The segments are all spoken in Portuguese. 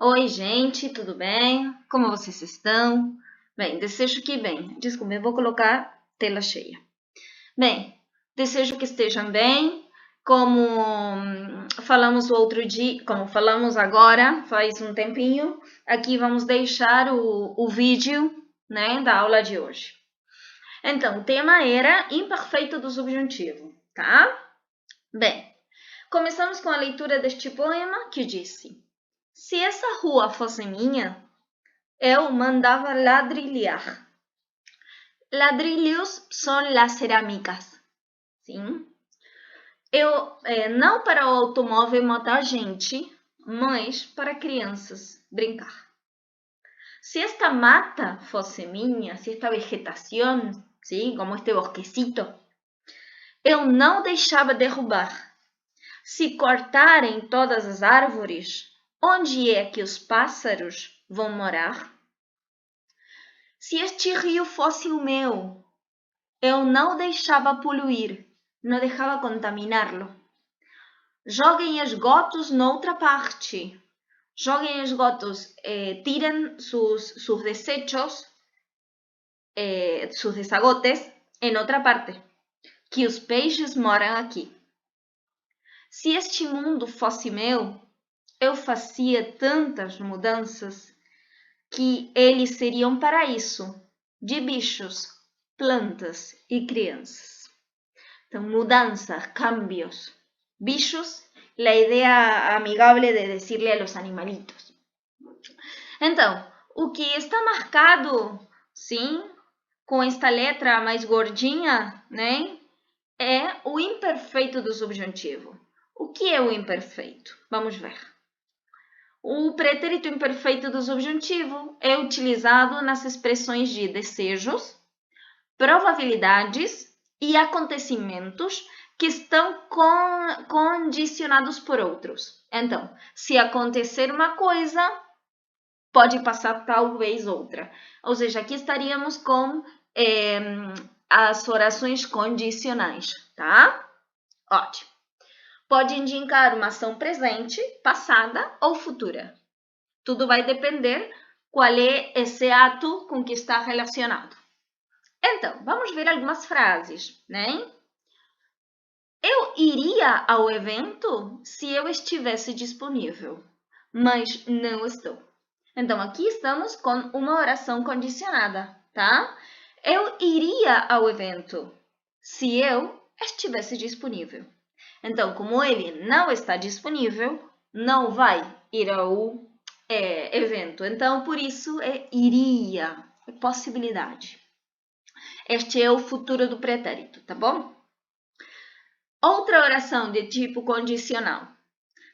Oi, gente, tudo bem? Como vocês estão? Bem, desejo que bem. Desculpa, eu vou colocar tela cheia. Bem, desejo que estejam bem. Como falamos o outro dia, como falamos agora, faz um tempinho, aqui vamos deixar o vídeo, né, da aula de hoje. Então, o tema era imperfeito do subjuntivo, tá? Bem, começamos com a leitura deste poema que disse: se essa rua fosse minha, eu mandava ladrilhar. Ladrilhos são las cerâmicas, sim? Não para o automóvel matar gente, mas para crianças brincar. Se esta mata fosse minha, se esta vegetação, sim, como este bosquecito, eu não deixava derrubar. Se cortarem todas as árvores, onde é que os pássaros vão morar? Se este rio fosse o meu, eu não deixava poluir, não deixava contaminá-lo. Joguem esgotos noutra parte. Joguem esgotos, tirem sus desechos, sus desagotes, em outra parte, que os peixes moram aqui. Se este mundo fosse meu, eu fazia tantas mudanças que eles seriam paraíso de bichos, plantas e crianças. Então, mudanças, cambios. Bichos, la idea amigable de decirle a los animalitos. Então, o que está marcado, sim, com esta letra mais gordinha, né, é o imperfeito do subjuntivo. O que é o imperfeito? Vamos ver. O pretérito imperfeito do subjuntivo é utilizado nas expressões de desejos, probabilidades e acontecimentos que estão condicionados por outros. Então, se acontecer uma coisa, pode passar talvez outra. Ou seja, aqui estaríamos com as orações condicionais, tá? Ótimo. Pode indicar uma ação presente, passada ou futura. Tudo vai depender qual é esse ato com que está relacionado. Então, vamos ver algumas frases, né? Eu iria ao evento se eu estivesse disponível, mas não estou. Então, aqui estamos com uma oração condicionada, tá? Eu iria ao evento se eu estivesse disponível. Então, como ele não está disponível, não vai ir ao evento. Então, por isso é iria, é possibilidade. Este é o futuro do pretérito, tá bom? Outra oração de tipo condicional.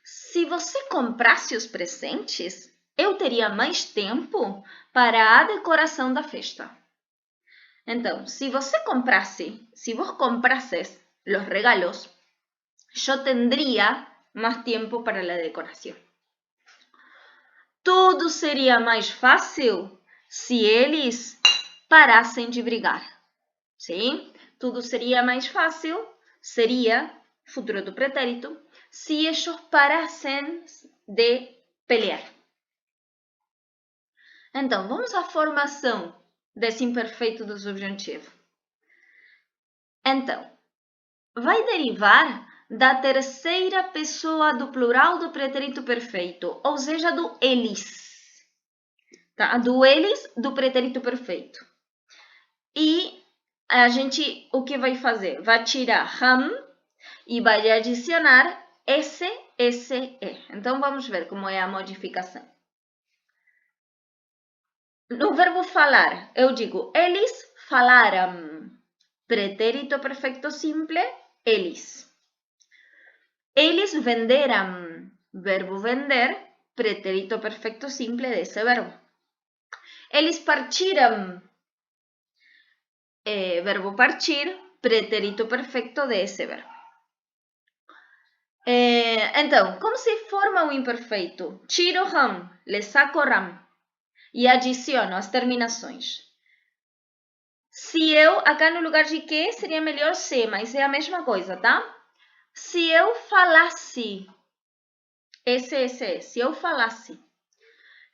Se você comprasse os presentes, eu teria mais tempo para a decoração da festa. Então, se vos comprases los regalos, yo tendría más tiempo para la decoración. Tudo seria mais fácil se eles parassem de brigar. Sim? Tudo seria mais fácil, seria, futuro do pretérito, se eles parassem de pelear. Então, vamos à formação desse imperfeito do subjuntivo. Então, vai derivar da terceira pessoa do plural do pretérito perfeito, ou seja, do eles. Tá? Do eles do pretérito perfeito. E a gente, o que vai fazer? Vai tirar ham e vai adicionar esse, e. Então, vamos ver como é a modificação. No verbo falar, eu digo, eles falaram. Pretérito perfeito simple, eles. Eles venderam. Verbo vender, pretérito perfeito simple desse verbo. Eles partiram. Verbo partir, pretérito perfeito desse verbo. Então, como se forma o imperfeito? Tiro ham, le saco ram e adiciono as terminações. Se eu, acá no lugar de que, seria melhor se, mas é a mesma coisa, tá? Se eu falasse, se eu falasse,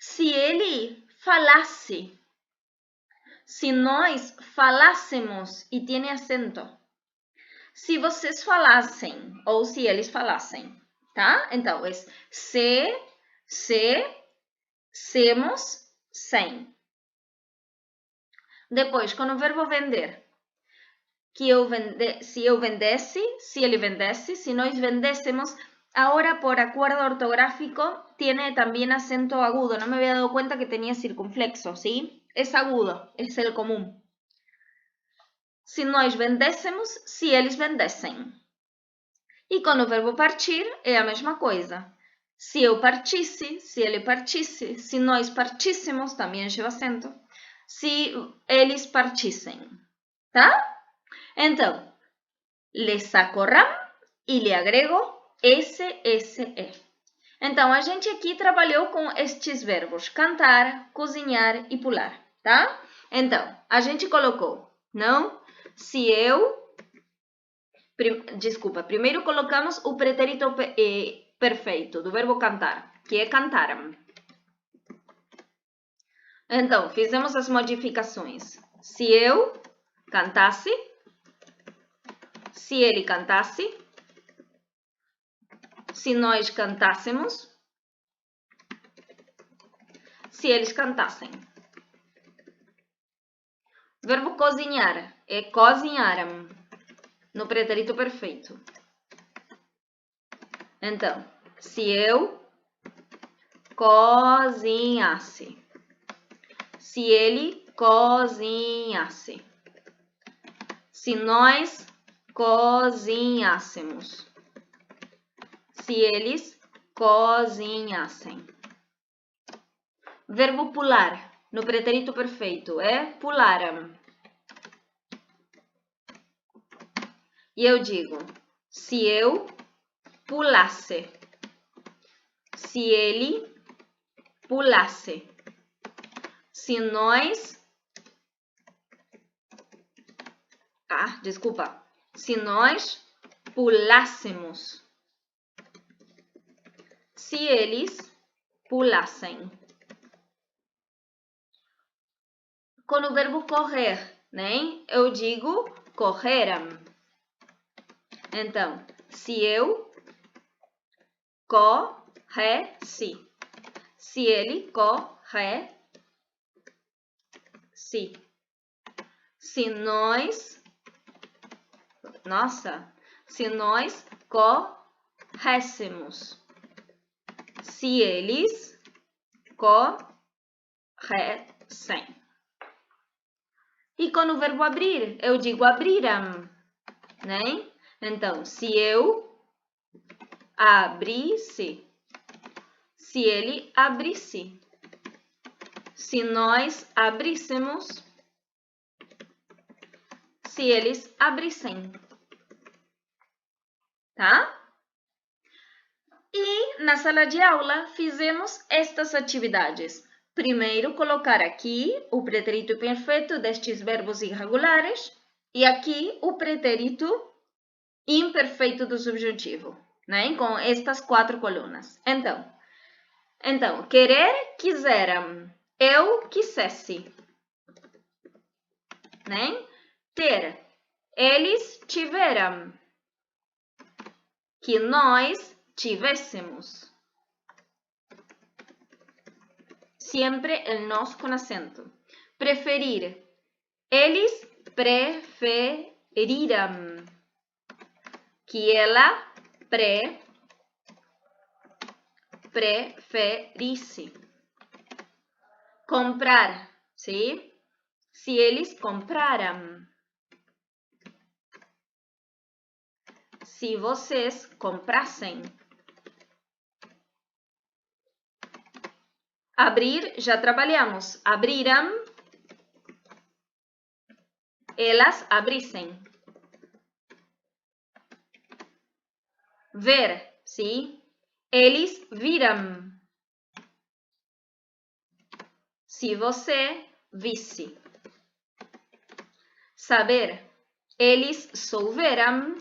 se ele falasse. Se nós falássemos e tem acento. Se vocês falassem ou se eles falassem, tá? Então, é se, semos, sem. Depois, com o verbo vender. Se eu vendesse, se ele vendesse, se nós vendéssemos. Ahora, por acuerdo ortográfico, tiene también acento agudo. No me había dado cuenta que tenía circunflexo, ¿sí? Es agudo, es el común. Se nós vendéssemos, se eles vendessem. E com o verbo partir, é a mesma coisa. Se eu partisse, se ele partisse, se nós partíssemos, também lleva acento. Se eles partissem, tá? Então, le saco ram e lhe agrego SSE. Então, a gente aqui trabalhou com estes verbos, cantar, cozinhar e pular, tá? Então, a gente colocou, não? Se eu... Desculpa, primeiro colocamos o pretérito perfeito do verbo cantar, que é cantaram. Então, fizemos as modificações. Se eu cantasse, se ele cantasse, se nós cantássemos, se eles cantassem. Verbo cozinhar é cozinharam, no pretérito perfeito. Então, se eu cozinhasse, se ele cozinhasse, se nós cozinhássemos, se eles cozinhassem. Verbo pular, no pretérito perfeito, é pularam. E eu digo, se eu pulasse, se ele pulasse, se nós... se nós pulássemos, se eles pulassem. Com o verbo correr, né? Eu digo correram. Então, se eu corresse, se ele corresse, se nós... se nós corréssemos, se eles corressem. E com o verbo abrir, eu digo abriram, né? Então, se eu abrisse, se ele abrisse, se nós abríssemos, se eles abrissem. Tá? E na sala de aula fizemos estas atividades. Primeiro, colocar aqui o pretérito perfeito destes verbos irregulares e aqui o pretérito imperfeito do subjuntivo, né? Com estas 4 colunas. Então, querer, quiseram, eu quisesse, né? Ter, eles tiveram, que nós tivéssemos. Sempre el nós com acento. Preferir. Eles preferiram. Que ela preferisse. Comprar. ¿Sí? Se eles compraram. Se vocês comprassem. Abrir, já trabalhamos. Abriram. Elas abrissem. Ver, sim? Eles viram. Se você visse. Saber. Eles souberam.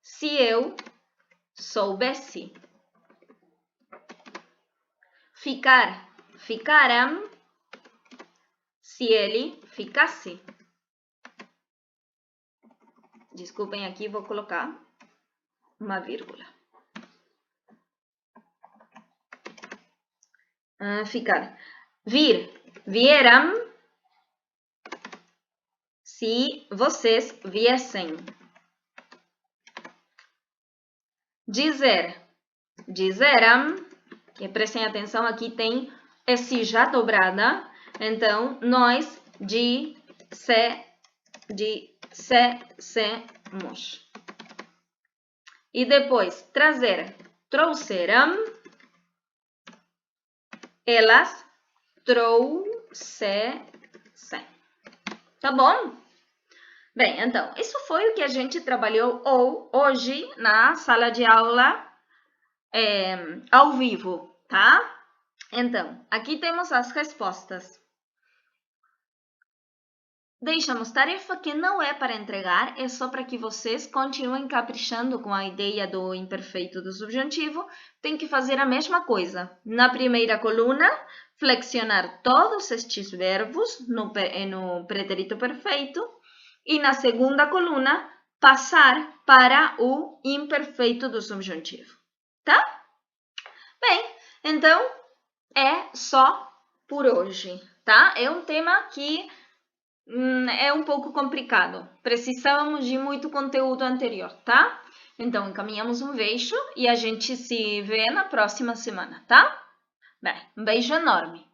Se eu soubesse. Ficar. Ficaram. Se ele ficasse. Desculpem aqui, vou colocar uma vírgula. Ficar. Vir. Vieram. Se vocês viessem. Dizer. Dizeram. E prestem atenção, aqui tem esse já dobrada. Então, nós dissemos. E depois, trazer. Trouxeram. Elas trouxessem. Tá bom? Bem, então, isso foi o que a gente trabalhou hoje na sala de aula ao vivo, tá? Então, aqui temos as respostas. Deixamos tarefa que não é para entregar, é só para que vocês continuem caprichando com a ideia do imperfeito do subjuntivo. Tem que fazer a mesma coisa. Na primeira coluna, flexionar todos estes verbos no pretérito perfeito. E na segunda coluna, passar para o imperfeito do subjuntivo. Tá? Bem, então é só por hoje, tá? É um tema que é um pouco complicado. Precisamos de muito conteúdo anterior, tá? Então, encaminhamos um beijo e a gente se vê na próxima semana, tá? Bem, um beijo enorme.